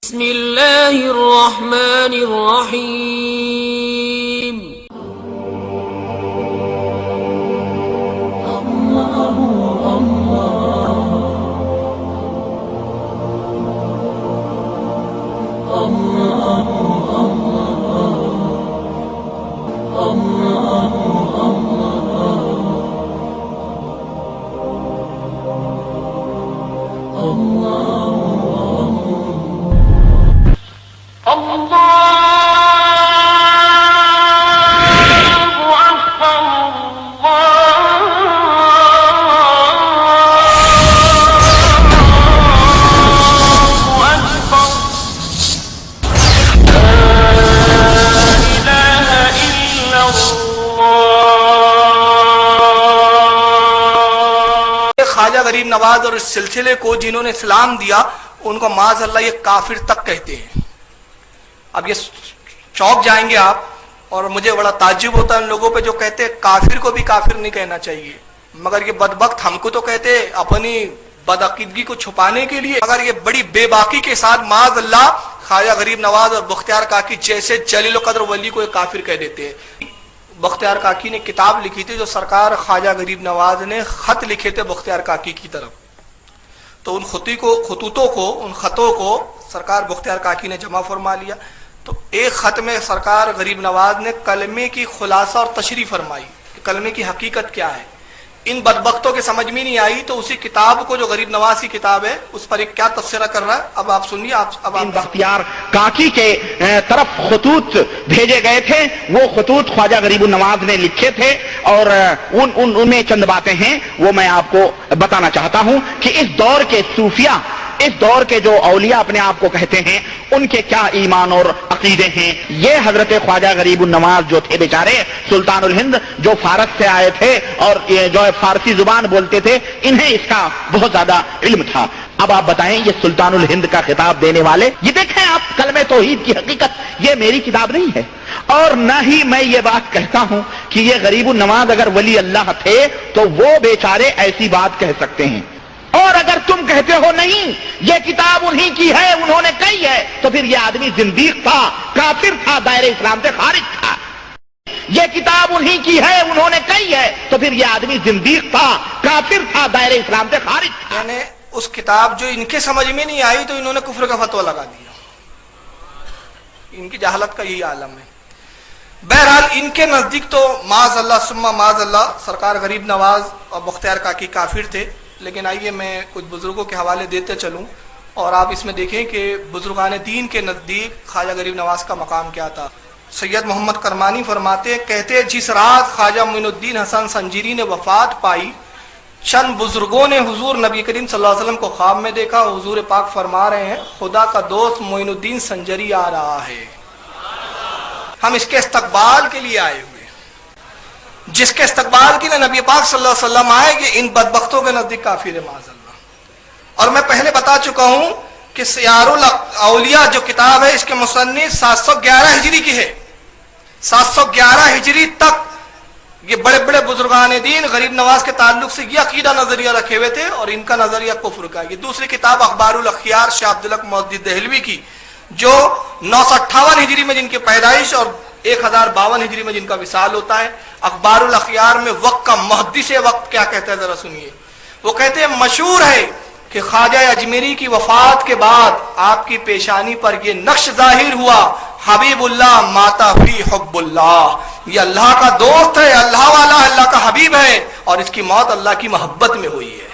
بسم اللہ الرحمن الرحیم خواجہ غریب نواز اور اس سلسلے کو جنہوں نے اسلام دیا ان کو معاذ اللہ یہ کافر تک کہتے ہیں۔ اب یہ چوک جائیں گے آپ، اور مجھے بڑا تعجب ہوتا ہے ان لوگوں پہ جو کہتے ہیں کافر کو بھی کافر نہیں کہنا چاہیے، مگر یہ بدبخت ہم کو تو کہتے اپنی بدعقیدگی کو چھپانے کے لیے، مگر یہ بڑی بے باکی کے ساتھ معاذ اللہ خواجہ غریب نواز اور بختیار کاکی جیسے جلیل القدر ولی کو کافر کہہ دیتے ہیں۔ بختیار کاکی نے کتاب لکھی تھی جو سرکار خواجہ غریب نواز نے خط لکھے تھے بختیار کاکی کی طرف، تو ان خطوں کو سرکار بختیار کاکی نے جمع فرما لیا۔ تو ایک خط میں سرکار غریب نواز نے کلمے کی خلاصہ اور تشریح فرمائی کہ کلمے کی حقیقت کیا ہے۔ ان بدبختوں کے سمجھ میں نہیں آئی تو اسی کتاب کو جو غریب نواز کی کتاب ہے اس پر ایک کیا تبصرہ کر رہا ہے، اب آپ سنیے۔ بختیار کاکی کے طرف خطوط بھیجے گئے تھے، وہ خطوط خواجہ غریب نواز نے لکھے تھے، اور ان میں چند باتیں ہیں وہ میں آپ کو بتانا چاہتا ہوں کہ اس دور کے صوفیہ، اس دور کے جو اولیاء اپنے آپ کو کہتے ہیں، ان کے کیا ایمان اور عقیدے ہیں۔ یہ حضرت خواجہ غریب النواز جو تھے بیچارے سلطان الہند، جو فارس سے آئے تھے اور جو فارسی زبان بولتے تھے، انہیں اس کا بہت زیادہ علم تھا۔ اب آپ بتائیں یہ سلطان الہند کا خطاب دینے والے، یہ دیکھیں آپ کلمہ توحید کی حقیقت، یہ میری کتاب نہیں ہے، اور نہ ہی میں یہ بات کہتا ہوں کہ یہ غریب النواز اگر ولی اللہ تھے تو وہ بیچارے ایسی بات کہہ سکتے ہیں، اور اگر تم کہتے ہو نہیں یہ کتاب انہی کی ہے، انہوں نے کہی ہے، تو پھر یہ آدمی زندیق تھا، کافر تھا، دائرہ اسلام سے خارج تھا۔ یہ کتاب انہی کی ہے، انہوں نے کہی ہے، تو پھر یہ آدمی زندیق تھا، کافر تھا، دائرہ اسلام سے خارج تھا۔ یعنی اس کتاب جو ان کے سمجھ میں نہیں آئی تو انہوں نے کفر کا فتویٰ لگا دیا۔ ان کی جہالت کا یہی عالم ہے۔ بہرحال ان کے نزدیک تو معاذ اللہ ثم معاذ اللہ سرکار غریب نواز اور بختیار کاکی کافر تھے، لیکن آئیے میں کچھ بزرگوں کے حوالے دیتے چلوں اور آپ اس میں دیکھیں کہ بزرگان دین کے نزدیک خواجہ غریب نواز کا مقام کیا تھا۔ سید محمد کرمانی فرماتے کہتے جس رات خواجہ معین الدین حسن سنجیری نے وفات پائی، چند بزرگوں نے حضور نبی کریم صلی اللہ علیہ وسلم کو خواب میں دیکھا، حضور پاک فرما رہے ہیں خدا کا دوست معین الدین سنجری آ رہا ہے، ہم اس کے استقبال کے لیے آئے ہوئے۔ جس کے استقبال کے لیے نبی پاک صلی اللہ علیہ وسلم آئے کہ ان بدبختوں کے نزدیک کافر ہے معاذ اللہ۔ اور میں پہلے بتا چکا ہوں کہ سیار الاولیاء جو کتاب ہے اس کے مصنف 711 ہجری کی ہے، 711 ہجری تک یہ بڑے بڑے بزرگان دین غریب نواز کے تعلق سے یہ عقیدہ نظریہ رکھے ہوئے تھے، اور ان کا نظریہ کفر کا۔ یہ دوسری کتاب اخبار الاخیار شاہ عبدالحق محدث دہلوی کی، جو 958 ہجری میں جن کی پیدائش اور 1052 ہجری میں جن کا وصال ہوتا ہے۔ اخبار الاخیار میں وقت کا محدث وقت کیا کہتا ہے ذرا سنیے۔ وہ کہتے ہیں مشہور ہے کہ خواجہ اجمیری کی وفات کے بعد آپ کی پیشانی پر یہ نقش ظاہر ہوا، حبیب اللہ ماتا فی حب اللہ، یہ اللہ کا دوست ہے، اللہ والا، اللہ کا حبیب ہے، اور اس کی موت اللہ کی محبت میں ہوئی ہے۔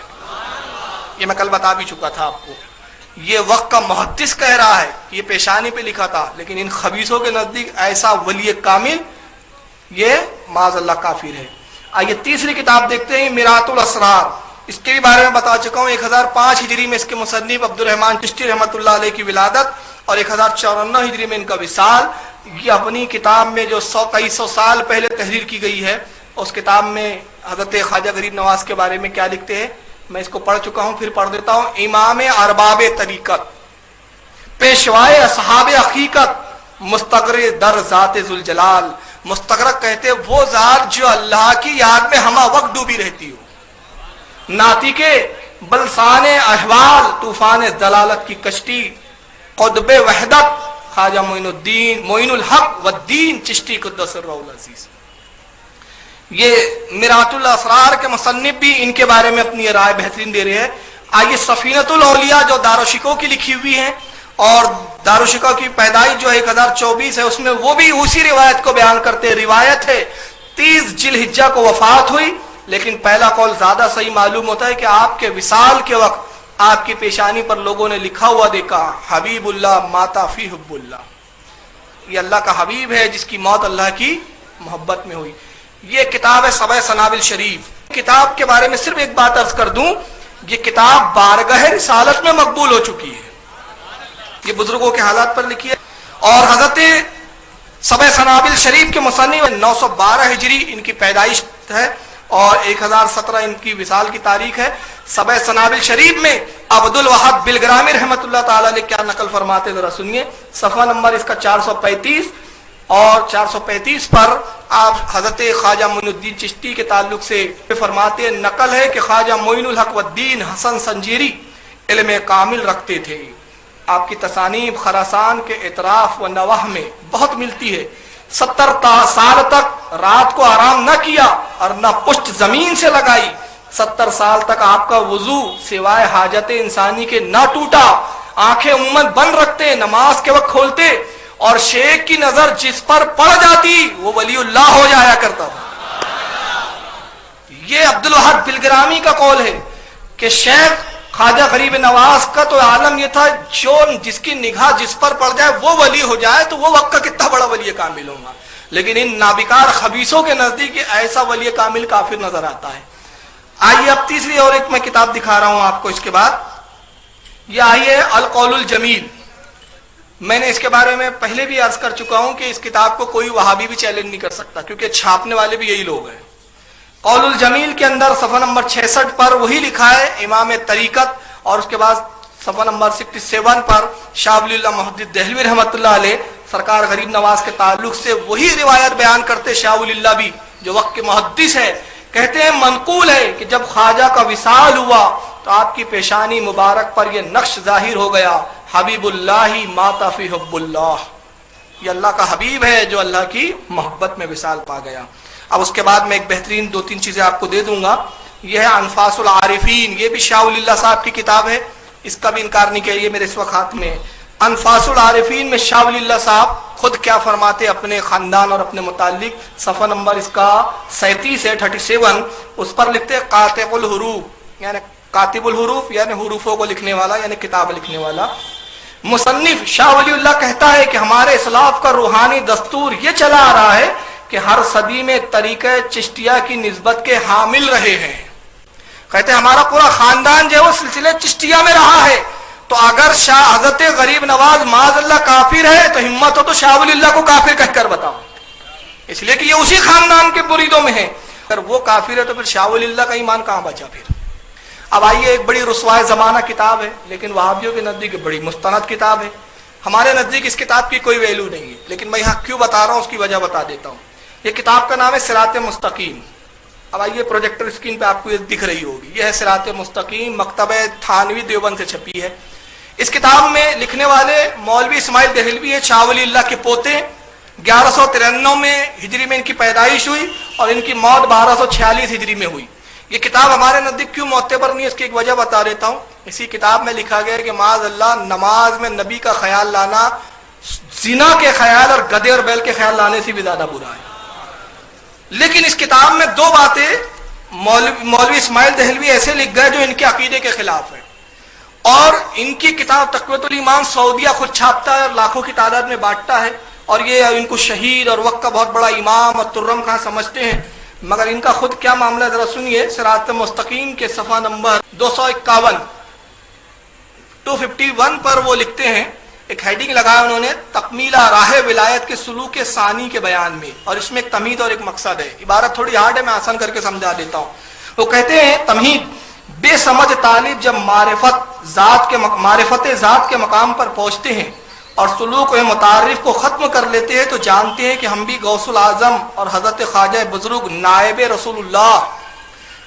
یہ میں کل بتا بھی چکا تھا آپ کو، یہ وقت کا محدث کہہ رہا ہے، یہ پیشانی پہ لکھا تھا، لیکن ان خبیثوں کے نزدیک ایسا ولی کامل یہ معاذ اللہ کافر ہے۔ آئیے تیسری کتاب دیکھتے ہیں میرات الاسرار، اس کے بھی بارے میں بتا چکا ہوں۔ 1005 ہجری میں اس کے مصنف عبد الرحمن چشتی رحمۃ اللہ علیہ کی ولادت، اور 1054 ہجری میں ان کا وصال۔ یہ اپنی کتاب میں جو کئی سو سال پہلے تحریر کی گئی ہے، اس کتاب میں حضرت خواجہ غریب نواز کے بارے میں کیا لکھتے ہیں، میں اس کو پڑھ چکا ہوں، پھر پڑھ دیتا ہوں۔ امام ارباب طریقت، پیشوائے اصحاب حقیقت، مستغرق در ذات ذوالجلال۔ مستغرق کہتے وہ ذات جو اللہ کی یاد میں ہمہ وقت ڈوبی رہتی ہو، ناطق بلسان احوال، طوفان دلالت کی کشتی، قطب وحدت خواجہ معین الحق والدین چشتی قدس سرہ العزیز. یہ مرات الاسرار کے مصنف بھی ان کے بارے میں اپنی رائے بہترین دے رہے ہیں. آئیے سفینۃ الاولیاء جو دارالشکوہ کی لکھی ہوئی ہے اور دارالشکوہ کی پیدائش جو 1024 ہے اس میں وہ بھی اسی روایت کو بیان کرتے ہیں. روایت ہے 30 ذوالحجہ کو وفات ہوئی، لیکن پہلا قول زیادہ صحیح معلوم ہوتا ہے کہ آپ کے وصال کے وقت آپ کی پیشانی پر لوگوں نے لکھا ہوا دیکھا حبیب اللہ ماتا فی حب اللہ. یہ اللہ کا حبیب ہے جس کی موت اللہ کی محبت میں ہوئی. یہ کتاب ہے سبع سنابل شریف. کتاب کے بارے میں صرف ایک بات عرض کر دوں، یہ کتاب بارگاہ رسالت میں مقبول ہو چکی ہے. یہ بزرگوں کے حالات پر لکھی ہے. اور حضرت سبع سنابل شریف کے مصنف 912 ہجری ان کی پیدائش ہے اور 1017 ان کی وصال کی تاریخ ہے. سبع سنابل شریف میں عبد الوہاب بلگرامی رحمۃ اللہ تعالی علیہ کیا نقل فرماتے ذرا سنیے. صفحہ نمبر اس کا 435 اور 435 پر آپ حضرت خواجہ معین الدین چشتی کے تعلق سے فرماتے ہیں، نقل ہے کہ خواجہ معین الحق والدین حسن سنجیری علم کامل رکھتے تھے. آپ کی تصانیف خراسان کے اطراف و نواح میں بہت ملتی ہے. 70 سال تک رات کو آرام نہ کیا اور نہ پشت زمین سے لگائی. 70 سال تک آپ کا وضو سوائے حاجت انسانی کے نہ ٹوٹا. آنکھیں عموماً بند رکھتے، نماز کے وقت کھولتے، اور شیخ کی نظر جس پر پڑ جاتی وہ ولی اللہ ہو جایا کرتا تھا. یہ عبد الوہاب بلگرامی کا قول ہے کہ شیخ خواجہ غریب نواز کا تو عالم یہ تھا جو جس کی نگاہ جس پر پڑ جائے وہ ولی ہو جائے تو وہ وقت کا کتنا بڑا ولی کامل ہوگا. لیکن ان نابکار خبیثوں کے نزدیک ایسا ولی کامل کافر نظر آتا ہے. آئیے اب تیسری اور ایک میں کتاب دکھا رہا ہوں آپ کو. اس کے بعد یہ آئیے القول الجمیل. میں نے اس کے بارے میں پہلے بھی عرض کر چکا ہوں کہ اس کتاب کو کوئی وہابی بھی چیلنج نہیں کر سکتا کیونکہ چھاپنے والے بھی یہی لوگ ہیں. قول الجمیل کے اندر صفحہ نمبر 66 پر وہی لکھا ہے امام طریقت، اور اس کے بعد صفحہ نمبر 67 پر شاہ ولی اللہ محدث دہلوی رحمۃ اللہ علیہ سرکار غریب نواز کے تعلق سے وہی روایت بیان کرتے شاہ ولی اللہ بھی جو وقت کے محدث ہے. کہتے ہیں منقول ہے کہ جب خواجہ کا وصال ہوا تو آپ کی پیشانی مبارک پر یہ نقش ظاہر ہو گیا، حبیب اللہ ماتا فی حب اللہ. یہ اللہ کا حبیب ہے جو اللہ کی محبت میں وصال پا گیا. اب اس کے بعد میں ایک بہترین 2-3 چیزیں آپ کو دے دوں گا. یہ ہے انفاس العارفین. یہ بھی شاہ ولی اللہ صاحب کی کتاب ہے، اس کا بھی انکار نہیں کیا. یہ میرے اس وقت ہاتھ میں انفاس العارفین میں شاہ ولی اللہ صاحب خود کیا فرماتے اپنے خاندان اور اپنے متعلق. صفحہ نمبر اس کا 37 ہے 37. اس پر لکھتے قاطب الحروف یعنی کاتب الحروف یعنی حروفوں کو لکھنے والا یعنی کتاب لکھنے والا. مصنف شاہ ولی اللہ کہتا ہے کہ ہمارے اسلاف کا روحانی دستور یہ چلا آ رہا ہے کہ ہر صدی میں طریقہ چشتیہ کی نسبت کے حامل رہے ہیں. کہتے ہیں ہمارا پورا خاندان جو ہے وہ سلسلے چشتیہ میں رہا ہے. تو اگر شاہ حضرت غریب نواز معاذ اللہ کافر ہے تو ہمت ہو تو شاہ ولی اللہ کو کافر کہہ کر بتاؤ، اس لیے کہ یہ اسی خاندان کے مریدوں میں ہیں. اگر وہ کافر ہے تو پھر شاہ ولی اللہ کا ایمان کہاں بچا پھر. اب آئیے ایک بڑی رسوائے زمانہ کتاب ہے لیکن وہابیوں کے نزدیک بڑی مستند کتاب ہے. ہمارے نزدیک اس کتاب کی کوئی ویلو نہیں ہے لیکن میں یہاں کیوں بتا رہا ہوں اس کی وجہ بتا دیتا ہوں. یہ کتاب کا نام ہے صراط مستقیم. اب آئیے پروجیکٹر اسکرین پہ آپ کو یہ دکھ رہی ہوگی. یہ ہے صراط مستقیم، مکتبہ تھانوی دیوبند سے چھپی ہے. اس کتاب میں لکھنے والے مولوی اسماعیل دہلوی ہے، شاہ ولی اللہ کے پوتے. 1193 میں ہجری میں ان کی پیدائش ہوئی اور ان کی موت 1246 ہجری میں ہوئی. یہ کتاب ہمارے نزدیک کیوں معتبر نہیں ہے اس کی ایک وجہ بتا دیتا ہوں. اسی کتاب میں لکھا گیا ہے کہ معاذ اللہ نماز میں نبی کا خیال لانا زنا کے خیال اور گدھے اور بیل کے خیال لانے سے بھی زیادہ برا ہے. لیکن اس کتاب میں 2 باتیں مولوی اسماعیل دہلوی ایسے لکھ گئے جو ان کے عقیدے کے خلاف ہیں. اور ان کی کتاب تقویۃ الایمان سعودیہ خود چھاپتا ہے اور لاکھوں کی تعداد میں بانٹتا ہے اور یہ ان کو شہید اور وقت کا بہت بڑا امام اور ترم کہاں سمجھتے ہیں. مگر ان کا خود کیا معاملہ ذرا سنیے. صراط مستقیم کے صفحہ نمبر 251 پر وہ لکھتے ہیں، ایک ہیڈنگ لگایا انہوں نے تکمیلہ راہ ولایت کے سلوک ثانی کے بیان میں، اور اس میں ایک تمہید اور ایک مقصد ہے. عبارت تھوڑی ہارڈ ہے، میں آسان کر کے سمجھا دیتا ہوں. وہ کہتے ہیں تمہید بے سمجھ طالب جب معرفت ذات کے مقام پر پہنچتے ہیں اور سلوک و متعارف کو ختم کر لیتے ہیں تو جانتے ہیں کہ ہم بھی غوث العظم اور حضرت خواجہ بزرگ نائب رسول اللہ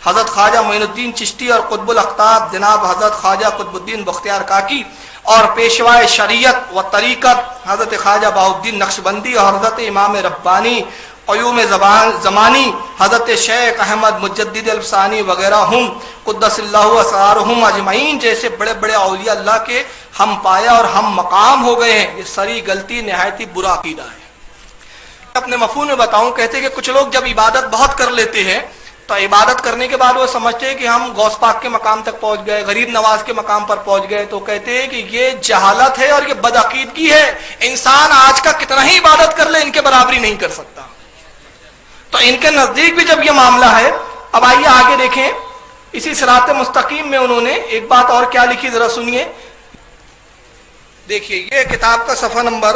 حضرت خواجہ معین الدین چشتی اور قطب الاقطاب جناب حضرت خواجہ قطب الدین بختیار کاکی اور پیشوائے شریعت و طریقت حضرت خواجہ بہاؤالدین نقشبندی اور حضرت امام ربانی قیوم زمانی حضرت شیخ احمد مجدد الفسانی وغیرہ ہم قدس اللہ اسرارہم اجمعین جیسے بڑے بڑے اولیاء اللہ کے ہم پایا اور ہم مقام ہو گئے ہیں. یہ سری غلطی نہایت ہی برا عقیدہ ہے. اپنے مفہوم میں بتاؤں، کہتے ہیں کہ کچھ لوگ جب عبادت بہت کر لیتے ہیں تو عبادت کرنے کے بعد وہ سمجھتے ہیں کہ ہم غوث پاک کے مقام تک پہنچ گئے، غریب نواز کے مقام پر پہنچ گئے، تو کہتے ہیں کہ یہ جہالت ہے اور یہ بدعقیدگی ہے. انسان آج کا کتنا ہی عبادت کر لے ان کے برابری نہیں کر سکتا. تو ان کے نزدیک بھی جب یہ معاملہ ہے. اب آئیے آگے دیکھیں، اسی صراط مستقیم میں انہوں نے ایک بات اور کیا لکھی، ذرا سنیے. دیکھیے یہ کتاب کا صفحہ نمبر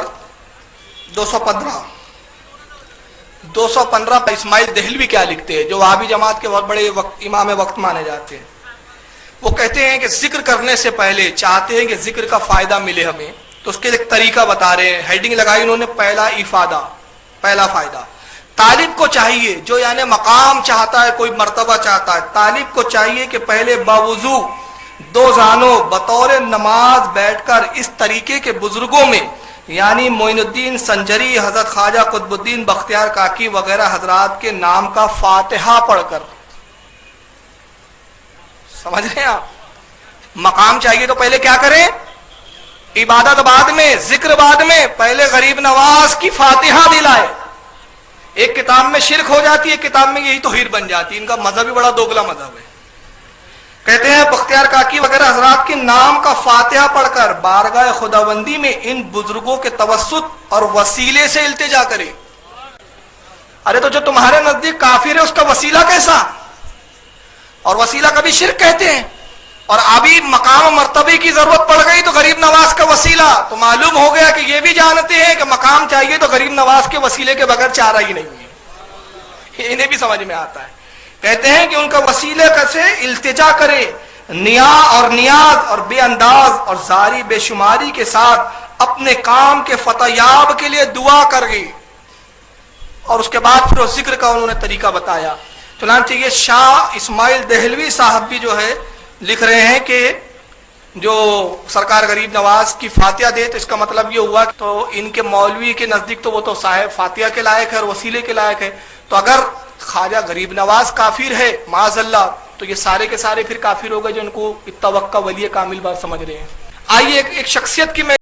215 پر اسماعیل دہلوی کیا لکھتے ہیں، جو وہابی جماعت کے بہت بڑے امام وقت مانے جاتے ہیں. وہ کہتے ہیں کہ ذکر کرنے سے پہلے چاہتے ہیں کہ ذکر کا فائدہ ملے ہمیں، تو اس کے ایک طریقہ بتا رہے ہیں. ہیڈنگ لگائی انہوں نے، پہلا افادہ، پہلا فائدہ. طالب کو چاہیے، جو یعنی مقام چاہتا ہے، کوئی مرتبہ چاہتا ہے، طالب کو چاہیے کہ پہلے باوضو دو زانوں بطور نماز بیٹھ کر اس طریقے کے بزرگوں میں یعنی معین الدین سنجری، حضرت خواجہ قطب الدین بختیار کاکی وغیرہ حضرات کے نام کا فاتحہ پڑھ کر. سمجھ رہے ہیں آپ؟ مقام چاہیے تو پہلے کیا کریں؟ عبادت بعد میں، ذکر بعد میں، پہلے غریب نواز کی فاتحہ دلائے. ایک کتاب میں شرک ہو جاتی ہے، ایک کتاب میں یہی توحید بن جاتی ہے. ان کا مذہب بھی بڑا دوگلا مذہب ہے. کہتے ہیں بختیار کاکی وغیرہ حضرات کے نام کا فاتحہ پڑھ کر بارگاہ خداوندی میں ان بزرگوں کے توسط اور وسیلے سے التجا کرے. ارے تو جو تمہارے نزدیک کافر ہے اس کا وسیلہ کیسا؟ اور وسیلہ کبھی شرک کہتے ہیں. اور ابھی مقام و مرتبے کی ضرورت پڑ گئی تو غریب نواز کا وسیلہ، تو معلوم ہو گیا کہ یہ بھی جانتے ہیں کہ مقام چاہیے تو غریب نواز کے وسیلے کے بغیر چارہ ہی نہیں ہے. انہیں بھی سمجھ میں آتا ہے. کہتے ہیں کہ ان کا وسیلے سے التجا کرے، نیاز اور بے انداز اور زاری بے شماری کے ساتھ اپنے کام کے فتح یاب کے لیے دعا کر گئی. اور اس کے بعد پھر ذکر کا انہوں نے طریقہ بتایا. چنانچہ یہ شاہ اسماعیل دہلوی صاحب بھی جو ہے لکھ رہے ہیں کہ جو سرکار غریب نواز کی فاتحہ دے، تو اس کا مطلب یہ ہوا کہ تو ان کے مولوی کے نزدیک تو وہ تو صاحب فاتحہ کے لائق ہے اور وسیلے کے لائق ہے. تو اگر خواجہ غریب نواز کافر ہے معاذ اللہ، تو یہ سارے کے سارے پھر کافر ہو گئے جو ان کو اتوقع ولی کامل بار سمجھ رہے ہیں. آئیے ایک شخصیت کی میں